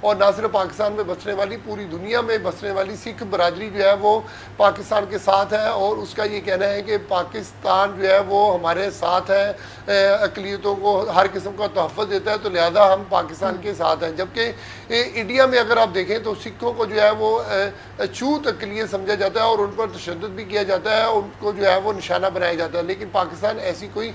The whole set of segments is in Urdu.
اور نہ صرف پاکستان میں بسنے والی, پوری دنیا میں بسنے والی سکھ برادری جو ہے وہ پاکستان کے ساتھ ہے, اور اس کا یہ کہنا ہے کہ پاکستان جو ہے وہ ہمارے ساتھ ہے, اقلیتوں کو ہر قسم کا تحفظ دیتا ہے, تو لہذا ہم پاکستان کے ساتھ ہیں. جبکہ انڈیا میں اگر آپ دیکھیں تو سکھوں کو جو ہے وہ چھوت اقلیت سمجھا جاتا ہے اور ان پر تشدد بھی کیا جاتا ہے, ان کو جو ہے وہ نشانہ بنایا جاتا ہے. لیکن پاکستان ایسی کوئی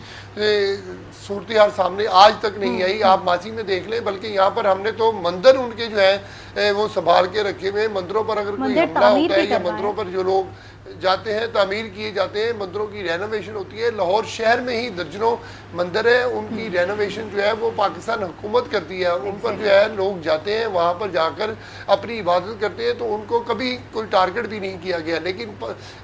صورتحال سامنے آج تک نہیں آئی. آپ ماضی میں دیکھ لیں, بلکہ یہاں پر ہم نے تو مندر ان کے جو ہے وہ سنبھال کے رکھے ہوئے. مندروں پر اگر کوئی حملہ ہوتا ہے یا مندروں پر جو لوگ جاتے ہیں تعمیر کیے جاتے ہیں, مندروں کی رینوویشن ہوتی ہے. لاہور شہر میں ہی درجنوں مندر ہیں, ان کی رینوویشن جو ہے وہ پاکستان حکومت کرتی ہے. ان پر جو ہے لوگ جاتے ہیں, وہاں پر جا کر اپنی عبادت کرتے ہیں, تو ان کو کبھی کوئی ٹارگٹ بھی نہیں کیا گیا. لیکن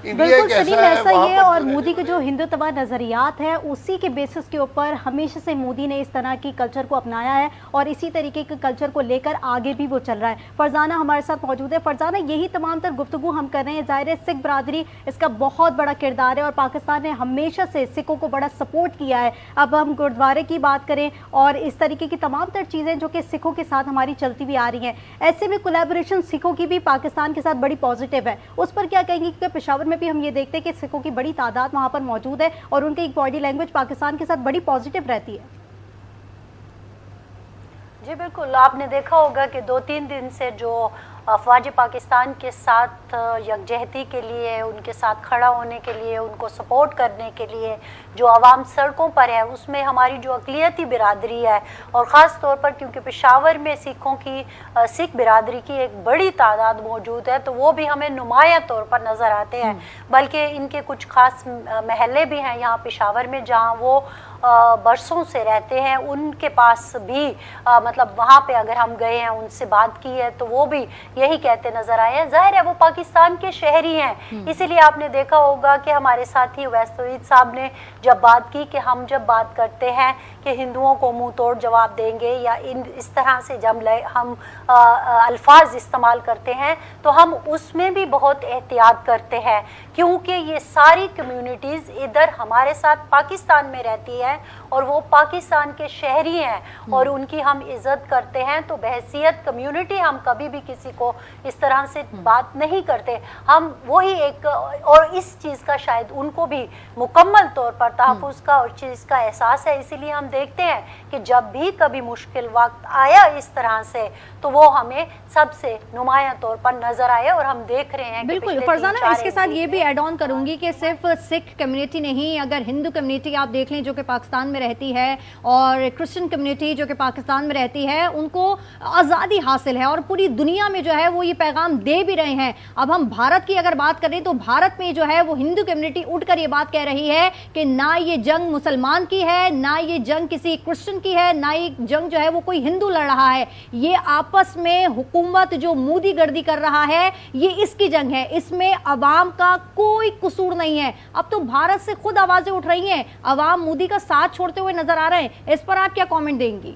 انڈیا ایک ایسا ہے اور مودی کے جو ہندوتوا نظریات ہے اسی کے بیسس کے اوپر ہمیشہ سے مودی نے اس طرح کی کلچر کو اپنایا ہے اور اسی طریقے کے کلچر کو لے کر آگے بھی وہ چل رہا ہے. فرزانہ ہمارے ساتھ موجود ہے. فرزانہ, یہی تمام تر گفتگو ہم کر رہے ہیں. ظاہر ہے سکھ برادری اس کا بہت بڑا کردار ہے اور پاکستان نے ہمیشہ سے سکھوں کو بڑا سپورٹ کیا ہے. اب ہم گردوارے کی بات کریں اور اس طریقے کی تمام تر چیزیں جو کہ سکھوں کے ساتھ ہماری چلتی بھی آ رہی ہیں, ایسے میں کولیبریشن سکھوں کی بھی پاکستان کے ساتھ بڑی پازیٹیو ہے. اس پر کیا کہیں گے, کیونکہ پشاور میں بھی ہم یہ دیکھتے ہیں کہ سکھوں کی بڑی تعداد وہاں پر موجود ہے اور ان کی ایک باڈی لینگویج پاکستان کے ساتھ بڑی پازیٹیو رہتی ہے. جی بالکل, آپ نے دیکھا ہوگا کہ 2-3 دن سے جو افواج پاکستان کے ساتھ یکجہتی کے لیے, ان کے ساتھ کھڑا ہونے کے لیے, ان کو سپورٹ کرنے کے لیے جو عوام سڑکوں پر ہے, اس میں ہماری جو اقلیتی برادری ہے اور خاص طور پر کیونکہ پشاور میں سکھ برادری کی ایک بڑی تعداد موجود ہے, تو وہ بھی ہمیں نمایاں طور پر نظر آتے ہیں. بلکہ ان کے کچھ خاص محلے بھی ہیں یہاں پشاور میں جہاں وہ برسوں سے رہتے ہیں, ان کے پاس بھی مطلب وہاں پہ اگر ہم گئے ہیں, ان سے بات کی ہے, تو وہ بھی یہی کہتے نظر آئے ہیں. ظاہر ہے وہ پاکستان کے شہری ہیں, اسی لیے آپ نے دیکھا ہوگا کہ ہمارے ساتھی اویس توحید صاحب نے جب بات کی کہ ہم جب بات کرتے ہیں کہ ہندوؤں کو منہ توڑ جواب دیں گے یا اس طرح سے جب ہم الفاظ استعمال کرتے ہیں تو ہم اس میں بھی بہت احتیاط کرتے ہیں, کیونکہ یہ ساری کمیونٹیز ادھر ہمارے ساتھ پاکستان میں رہتی ہے اور وہ پاکستان کے شہری ہیں اور ان کی ہم عزت کرتے ہیں. تو بحیثیت کمیونٹی ہم کبھی بھی کسی کو اس طرح سے بات نہیں کرتے. ہم وہی ایک, اور اس چیز کا شاید ان کو بھی مکمل طور پر تحفظ کا اور چیز کا احساس ہے. اسی لیے ہم دیکھتے ہیں کہ جب بھی کبھی مشکل وقت آیا اس طرح سے, تو وہ ہمیں سب سے نمایاں طور پر نظر آئے اور ہم دیکھ رہے ہیں. بالکل فرزانہ, اس کے ساتھ یہ بھی ایڈ آن کروں گی کہ صرف سکھ کمیونٹی نہیں, اگر ہندو کمیونٹی آپ دیکھ لیں جو کہ پاکستان میں رہتی ہے اور کرسچن کمیونٹی جو کہ پاکستان میں رہتی ہے, ان کو آزادی حاصل ہے اور پوری دنیا میں جو ہے وہ یہ پیغام دے بھی رہے ہیں. اب ہم بھارت کی اگر بات کریں تو بھارت میں جو ہے وہ ہندو کمیونٹی اٹھ کر یہ بات کہہ رہی ہے کہ نہ یہ جنگ مسلمان کی ہے, نہ یہ جنگ کسی کرسچن کی ہے, نہ یہ جنگ جو ہے وہ کوئی ہندو لڑ رہا ہے. یہ آپس میں حکومت جو مودی گردی کر رہا ہے یہ اس کی جنگ ہے, اس میں عوام کا کوئی قصور نہیں ہے. اب تو بھارت سے خود آوازیں اٹھ رہی ہیں, عوام مودی کا ساتھ چھوڑتے ہوئے نظر آ رہے ہیں. اس پر آپ کیا کامنٹ دیں گی؟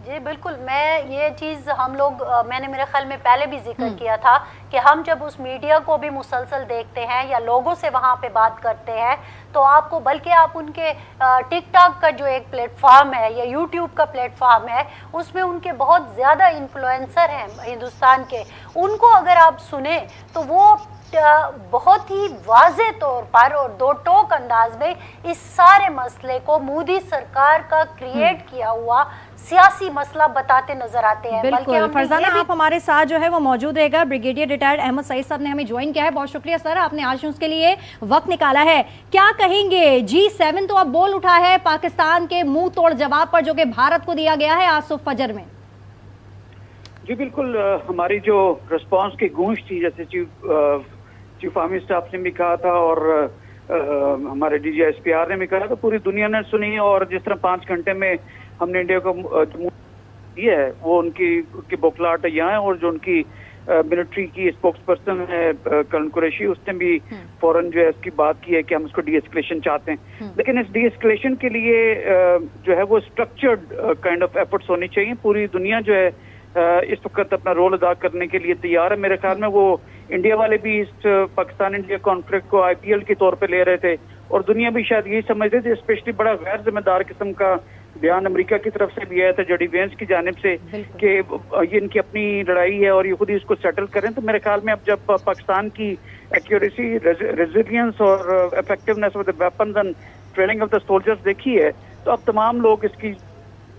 جی بالکل, میں یہ چیز ہم لوگ, میں نے میرے خیال میں پہلے بھی ذکر کیا تھا کہ ہم جب اس میڈیا کو بھی مسلسل دیکھتے ہیں یا لوگوں سے وہاں پہ بات کرتے ہیں تو آپ کو, بلکہ آپ ان کے ٹک ٹاک کا جو ایک پلیٹ فارم ہے یا یوٹیوب کا پلیٹ فارم ہے, اس میں ان کے بہت زیادہ انفلوئنسر ہیں ہندوستان کے, ان کو اگر آپ سنیں تو وہ بہت ہی واضح طور پر اور دو ٹوک انداز میں اس سارے مسئلے کو مودی سرکار کا کریٹ کیا ہوا سیاسی مسئلہ بتاتے نظر آتے ہیں. بالکل فرزانہ, آپ ہمارے ساتھ جو ہے وہ موجود رہے گا. بریگیڈیئر ریٹائرڈ احمد سعید صاحب نے ہمیں جوائن کیا ہے. بہت شکریہ سر, آپ نے آج اس کے لیے وقت نکالا ہے. کیا کہیں گے, G7 تو اب بول اٹھا ہے پاکستان کے منہ توڑ جواب پر جو کہ بھارت کو دیا گیا ہے آج صبح فجر میں. جی بالکل, ہماری جو رسپانس کی گونج تھی, جیسے چیف آرمی اسٹاف نے بھی کہا تھا اور ہمارے D G S P R نے بھی کہا, تو پوری دنیا نے سنی. اور جس طرح 5 گھنٹے میں ہم نے انڈیا کو دیا ہے, وہ ان کی بوکلاٹ یہاں ہے. اور جو ان کی ملٹری کی اسپوکس پرسن ہے کرن قریشی, اس نے بھی فوراً جو ہے اس کی بات کی ہے کہ ہم اس کو ڈی ایسکلیشن چاہتے ہیں. لیکن اس ڈی ایسکلیشن کے لیے جو ہے وہ اسٹرکچرڈ کائنڈ آف ایفرٹس ہونی چاہیے. پوری دنیا جو ہے اس وقت اپنا رول ادا کرنے کے لیے تیار ہے. میرے خیال میں وہ انڈیا والے بھی اس پاکستان انڈیا کانفلکٹ کو IPL کے طور پہ لے رہے تھے, اور دنیا بھی شاید یہی سمجھتے تھے. اسپیشلی بڑا غیر ذمہ دار قسم کا بیان امریکہ کی طرف سے بھی آیا تھا جیڈی وینس کی جانب سے کہ یہ ان کی اپنی لڑائی ہے اور یہ خود ہی اس کو سیٹل کریں. تو میرے خیال میں اب جب پاکستان کی ایکیوریسی, ریزیلینس اور effectiveness of the weapons and training of the soldiers دیکھی ہے تو اب تمام لوگ اس کی